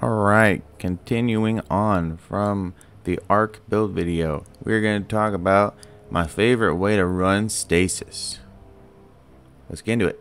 Alright, continuing on from the ARC build video, we're going to talk about my favorite way to run Stasis. Let's get into it.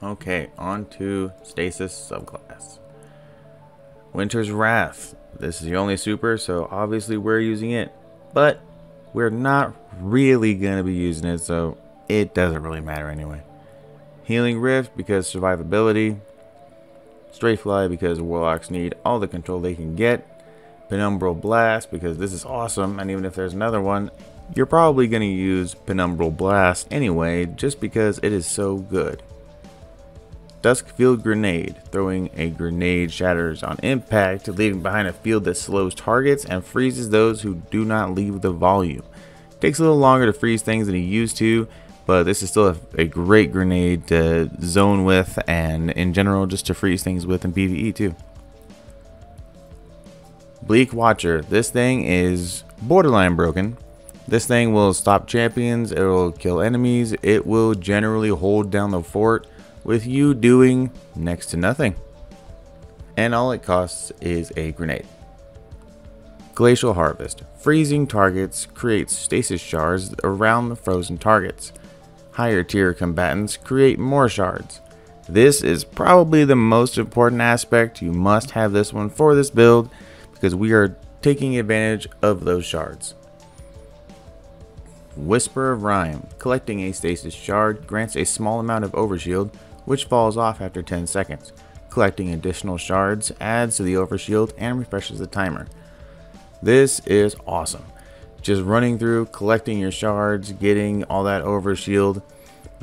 Okay, on to Stasis subclass. Winter's Wrath. This is the only super, so obviously we're using it, but we're not really going to be using it, so it doesn't really matter anyway. Healing Rift because survivability. Straight Fly because Warlocks need all the control they can get. Penumbral Blast because this is awesome, and even if there's another one, you're probably going to use Penumbral Blast anyway, just because it is so good. Duskfield Grenade. Throwing a grenade shatters on impact, leaving behind a field that slows targets and freezes those who do not leave the volume. Takes a little longer to freeze things than you used to, but this is still a great grenade to zone with, and in general just to freeze things with in PvE too. Bleak Watcher. This thing is borderline broken. This thing will stop champions, it will kill enemies, it will generally hold down the fort with you doing next to nothing. And all it costs is a grenade. Glacial Harvest. Freezing targets creates stasis shards around the frozen targets. Higher tier combatants create more shards. This is probably the most important aspect. You must have this one for this build because we are taking advantage of those shards. Whisper of Rhyme. Collecting a stasis shard grants a small amount of overshield, which falls off after 10 seconds. Collecting additional shards adds to the overshield and refreshes the timer. This is awesome. Just running through, collecting your shards, getting all that overshield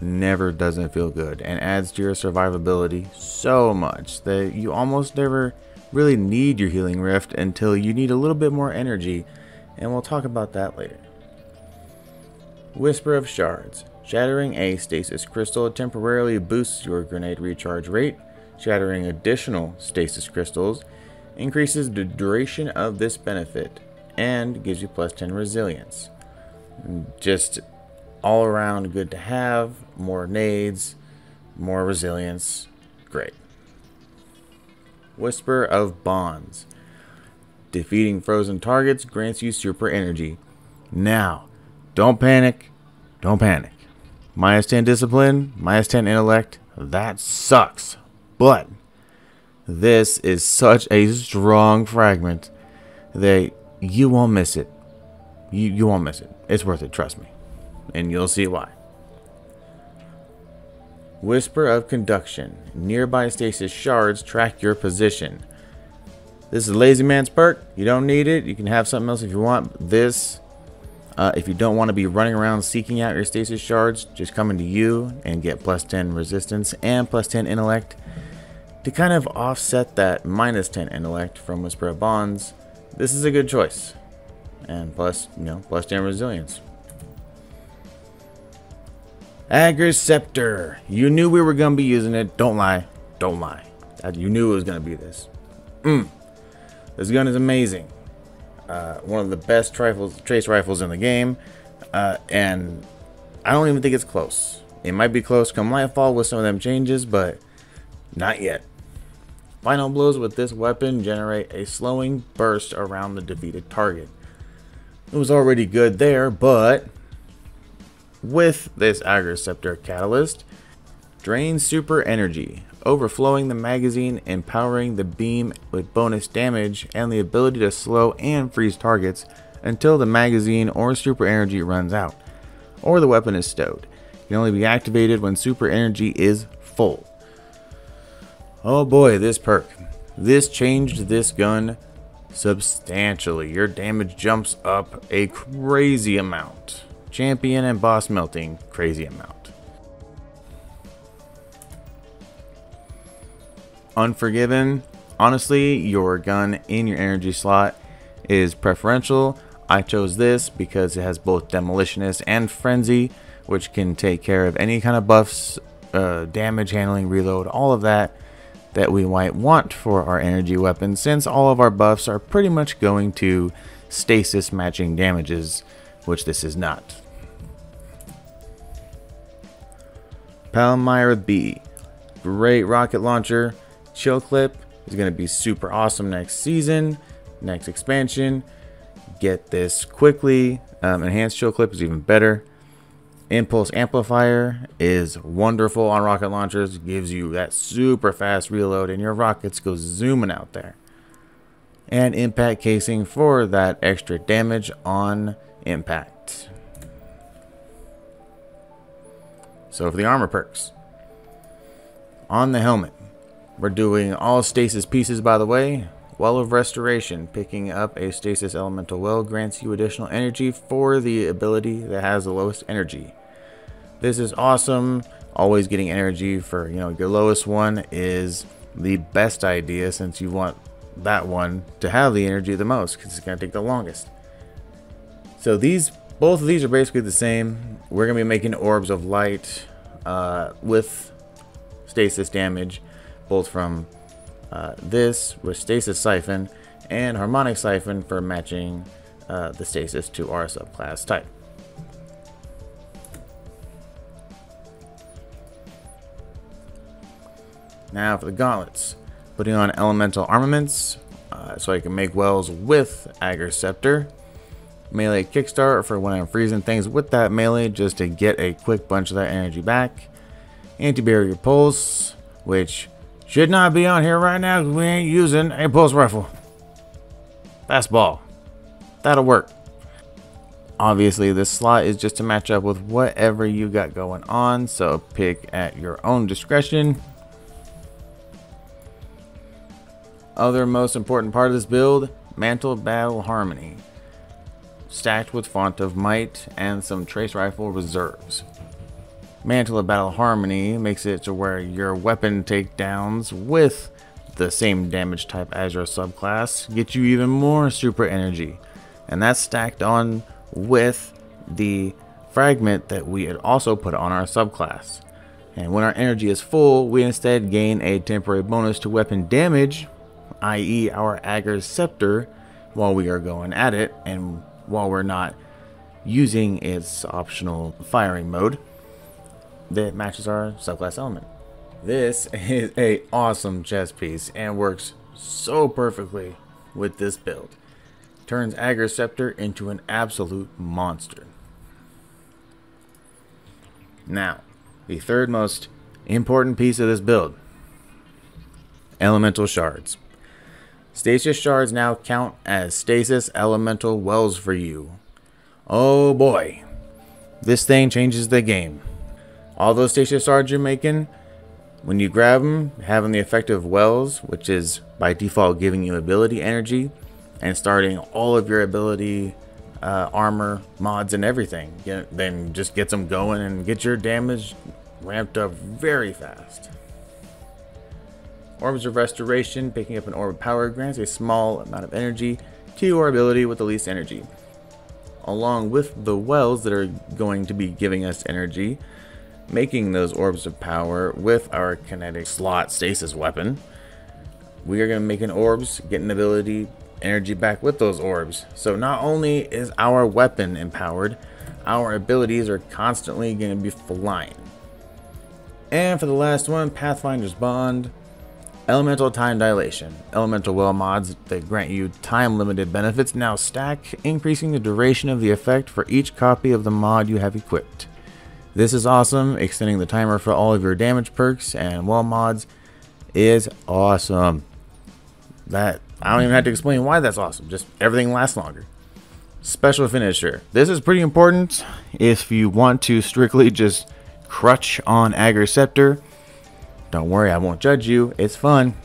never doesn't feel good, and adds to your survivability so much that you almost never really need your healing rift until you need a little bit more energy, and we'll talk about that later. Whisper of Shards. Shattering a stasis crystal temporarily boosts your grenade recharge rate. Shattering additional stasis crystals increases the duration of this benefit and gives you plus 10 resilience. Just all around good to have. More nades, more resilience, great. Whisper of Bonds. Defeating frozen targets grants you super energy. Now, don't panic, don't panic. Minus 10 discipline, minus 10 intellect, that sucks. But this is such a strong fragment that you won't miss it. You won't miss it. It's worth it, trust me. And you'll see why. Whisper of Conduction. Nearby stasis shards track your position. This is Lazy Man's perk. You don't need it. You can have something else if you want. This, if you don't want to be running around seeking out your stasis shards, just come into you and get plus 10 resistance and plus 10 intellect to kind of offset that minus 10 intellect from Whisper of Bonds. This is a good choice. And plus, plus 10 resilience. Ager's Scepter. You knew we were going to be using it. Don't lie. Don't lie. You knew it was going to be this. This gun is amazing. One of the best trace rifles in the game. And I don't even think it's close. It might be close come Lightfall with some of them changes, but not yet. Final blows with this weapon generate a slowing burst around the defeated target. It was already good there, but with this Ager Scepter catalyst, drains super energy, overflowing the magazine, empowering the beam with bonus damage and the ability to slow and freeze targets until the magazine or super energy runs out, or the weapon is stowed. It can only be activated when super energy is full. Oh boy, this perk. This changed this gun substantially. Your damage jumps up a crazy amount. Champion and boss melting, crazy amount. Unforgiven. Honestly, your gun in your energy slot is preferential. I chose this because it has both Demolitionist and Frenzy, which can take care of any kind of buffs, damage handling, reload, all of that we might want for our energy weapons, since all of our buffs are pretty much going to stasis matching damages, which this is not. Palmyra B. Great rocket launcher. Chill clip. is going to be super awesome next season, next expansion. Get this quickly. Enhanced shield clip is even better. Impulse amplifier is wonderful on rocket launchers. Gives you that super fast reload and your rockets go zooming out there. And impact casing for that extra damage on impact. So for the armor perks, on the helmet, we're doing all stasis pieces, by the way. Well of Restoration, picking up a stasis elemental well grants you additional energy for the ability that has the lowest energy. This is awesome. Always getting energy for, you know, your lowest one is the best idea, since you want that one to have the energy the most, because it's going to take the longest. So both of these are basically the same. We're going to be making orbs of light with stasis damage, both from this with Stasis Siphon and Harmonic Siphon for matching the Stasis to our subclass type. Now for the gauntlets, putting on elemental armaments so I can make wells with Ager Scepter. Melee kickstart for when I'm freezing things with that melee, just to get a quick bunch of that energy back. Anti-barrier pulse, which should not be on here right now because we ain't using a pulse rifle. Fastball. That'll work. Obviously, this slot is just to match up with whatever you got going on, so pick at your own discretion. Other most important part of this build, Mantle Battle Harmony, stacked with Font of Might and some Trace Rifle reserves. Mantle of Battle Harmony makes it to where your weapon takedowns with the same damage type as your subclass get you even more super energy, and that's stacked on with the fragment that we had also put on our subclass. And when our energy is full, we instead gain a temporary bonus to weapon damage, i.e. our Ager Scepter, while we are going at it and while we're not using its optional firing mode that matches our subclass element. This is a awesome chest piece and works so perfectly with this build. Turns Ager Scepter into an absolute monster. Now, the third most important piece of this build, elemental shards. Stasis shards now count as stasis elemental wells for you. Oh boy, this thing changes the game. All those stasis shards you're making, when you grab them, having the effect of wells, which is by default giving you ability energy and starting all of your ability armor mods and everything, then just gets them going and get your damage ramped up very fast. Orbs of Restoration, picking up an orb of power, grants a small amount of energy to your ability with the least energy. Along with the wells that are going to be giving us energy, making those orbs of power with our kinetic slot stasis weapon, we are going to make an orbs, get an ability energy back with those orbs. So not only is our weapon empowered, our abilities are constantly going to be flying. And for the last one, Pathfinder's Bond. Elemental Time Dilation. Elemental well mods that grant you time limited benefits now stack, increasing the duration of the effect for each copy of the mod you have equipped. This is awesome. Extending the timer for all of your damage perks and well mods is awesome. That I don't even have to explain why that's awesome. Just everything lasts longer. Special finisher. This is pretty important if you want to strictly just crutch on Ager Scepter. Don't worry, I won't judge you. It's fun.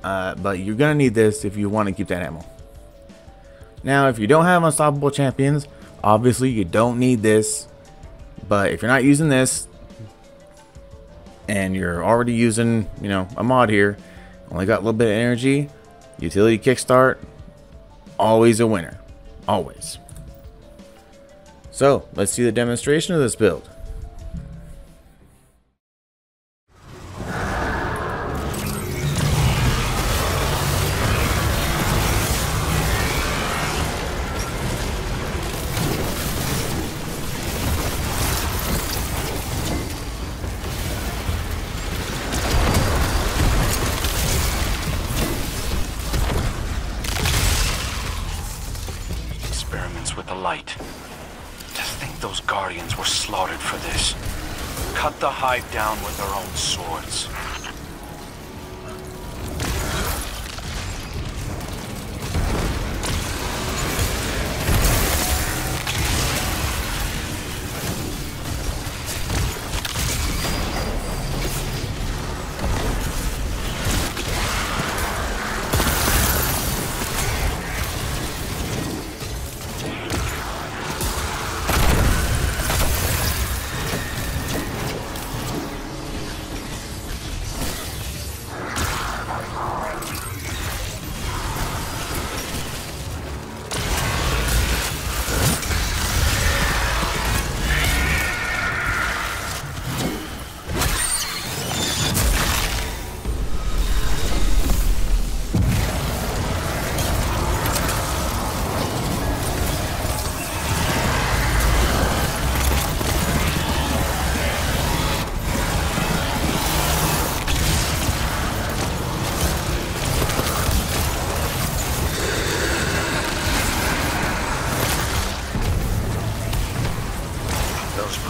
But you're going to need this if you want to keep that ammo. Now, if you don't have unstoppable champions, obviously you don't need this. But if you're not using this and you're already using, you know, a mod here, only got a little bit of energy, utility kickstart, always a winner. Always. So, let's see the demonstration of this build. light. To think those Guardians were slaughtered for this. Cut the hive down with their own swords.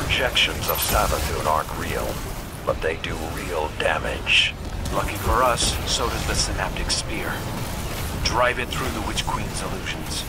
Projections of Savathun aren't real, but they do real damage. Lucky for us, so does the Synaptic Spear. Drive it through the Witch Queen's illusions.